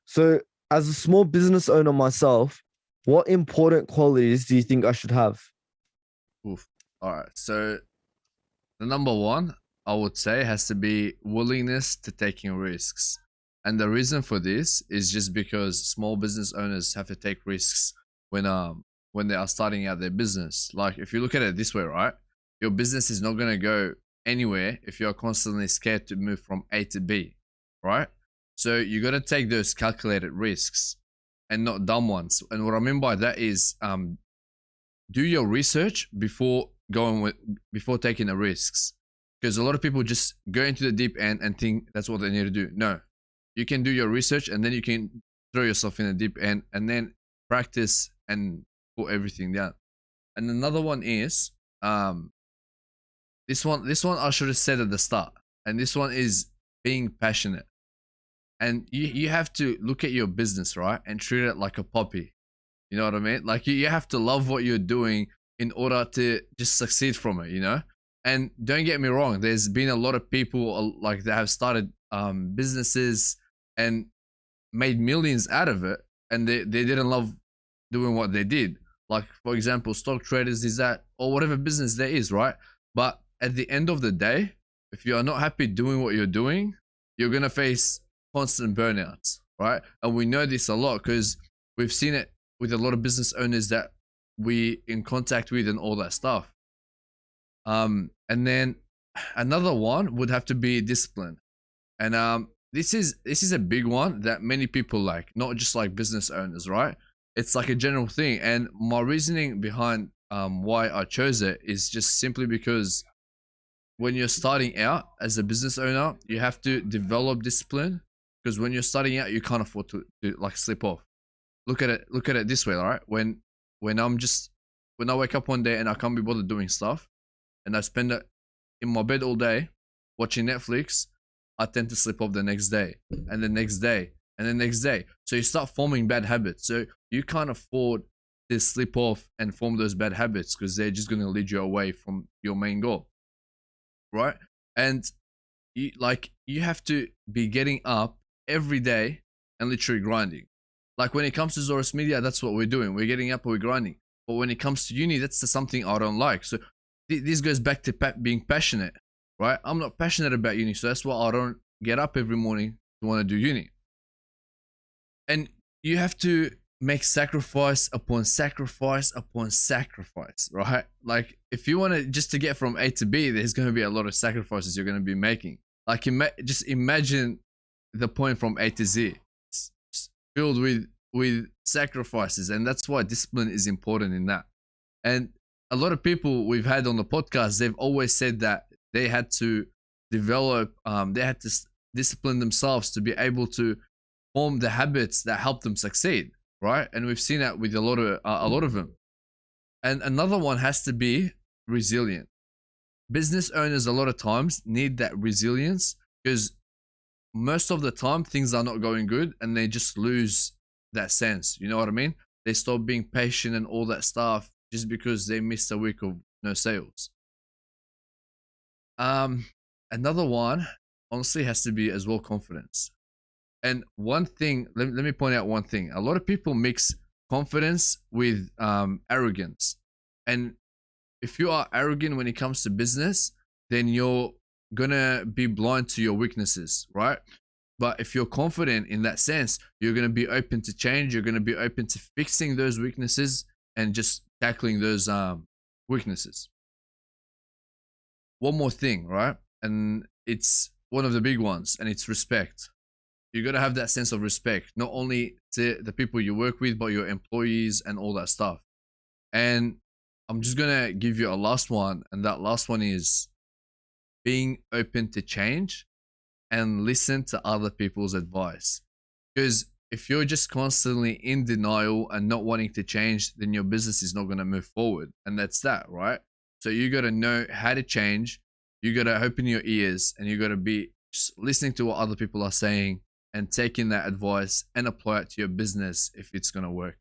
So, as a small business owner myself, what important qualities do you think I should have? Oof. All right. So the number one, I would say, has to be willingness to taking risks. And the reason for this is just because small business owners have to take risks when when they are starting out their business. Like if you look at it this way, right? Your business is not gonna go anywhere if you're constantly scared to move from A to B, right? So you gotta take those calculated risks and not dumb ones. And what I mean by that is do your research before taking the risks, because a lot of people just go into the deep end and think that's what they need to do. No, you can do your research and then you can throw yourself in the deep end and then practice and put everything down. And another one is this one I should have said at the start, and this one is being passionate. And you have to look at your business, right, and treat it like a puppy. You know what I mean? Like you have to love what you're doing in order to just succeed from it, you know? And don't get me wrong, there's been a lot of people like that have started businesses and made millions out of it, and they didn't love doing what they did. Like for example, stock traders is that, or whatever business there is, right? But at the end of the day, if you are not happy doing what you're doing, you're gonna face constant burnouts, right? And we know this a lot because we've seen it with a lot of business owners that we in contact with and all that stuff. And then another one would have to be discipline. And this is a big one that many people like, not just like business owners, right? It's like a general thing. And my reasoning behind why I chose it is just simply because when you're starting out as a business owner, you have to develop discipline, because when you're starting out, you can't afford to like slip off. Look at it this way, all right? When I'm just when I wake up one day and I can't be bothered doing stuff, and I spend it in my bed all day watching Netflix, I tend to slip off the next day, and the next day, and the next day. So you start forming bad habits. So you can't afford to slip off and form those bad habits, because they're just going to lead you away from your main goal, right? And you have to be getting up every day and literally grinding. Like when it comes to Zorus Media, that's what we're doing. We're getting up and we're grinding. But when it comes to uni, that's something I don't like. So this goes back to being passionate, right? I'm not passionate about uni, so that's why I don't get up every morning to want to do uni. And you have to make sacrifice upon sacrifice upon sacrifice, right? Like if you want to just to get from A to B, there's going to be a lot of sacrifices you're going to be making. Like just imagine the point from A to Z. It's filled with sacrifices, and that's why discipline is important in that. And a lot of people we've had on the podcast, they've always said that they had to develop, they had to discipline themselves to be able to form the habits that help them succeed, right? And we've seen that with a lot of them. And another one has to be resilient. Business owners a lot of times need that resilience, because most of the time things are not going good and they just lose that sense. You know what I mean? They stop being patient and all that stuff just because they missed a week of no sales. Um, Another one honestly has to be as well confidence. And one thing, let me point out one thing. A lot of people mix confidence with arrogance. And if you are arrogant when it comes to business, then you're gonna be blind to your weaknesses, right? But if you're confident in that sense, you're gonna be open to change. You're gonna be open to fixing those weaknesses and just tackling those weaknesses. One more thing, right? And it's one of the big ones, and it's respect. You got to have that sense of respect, not only to the people you work with, but your employees and all that stuff. And I'm just gonna give you a last one, and that last one is being open to change and listen to other people's advice. Because if you're just constantly in denial and not wanting to change, then your business is not gonna move forward. And that's that, right? So you gotta know how to change. You gotta open your ears, and you gotta be just listening to what other people are saying and taking that advice and apply it to your business if it's gonna work.